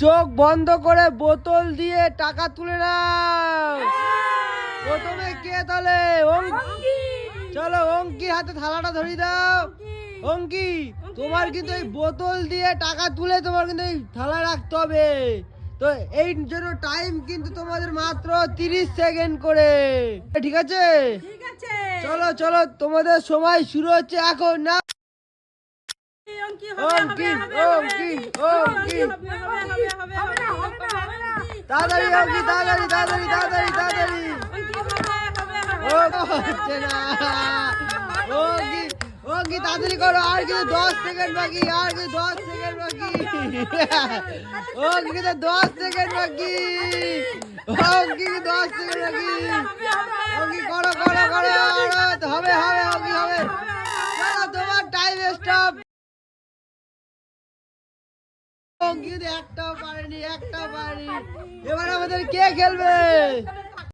চোখ বন্ধ করে বোতল দিয়ে টাকা তুলে নাও। প্রথমে কে তাহলে? চলো অঙ্কির হাতে থালাটা ধরিয়ে দাও। অঙ্কি, তোমার কিন্তু এই বোতল দিয়ে টাকা তুলে তোমার কিন্তু এই থালায় রাখতে হবে। তো এই জন্য টাইম কিন্তু তোমাদের মাত্র 30 সেকেন্ড করে, ঠিক আছে? চলো চলো, তোমাদের সময় শুরু হচ্ছে এখন না। অঙ্কি অঙ্কি অঙ্কি, তাড়াতাড়ি অঙ্কি, তাড়াতাড়ি তাড়াতাড়ি তাড়াতাড়ি তাড়াতাড়ি। ও হচ্ছে না। অঙ্কি অঙ্কি তাড়াতাড়ি করো, আর কিন্তু 10 সেকেন্ড বাকি, আর কিন্তু 10 সেকেন্ড বাকি। অঙ্কি কিন্তু 10 সেকেন্ড বাকি, অঙ্কি 10 সেকেন্ড বাকি। অঙ্কি করো করো করো, হবে হবে অঙ্কি হবে। চলো তোমার টাইম স্টপ। অঙ্কি একটাও পারেনি, একটাও পারেনি। এবার আমাদের কে খেলবে?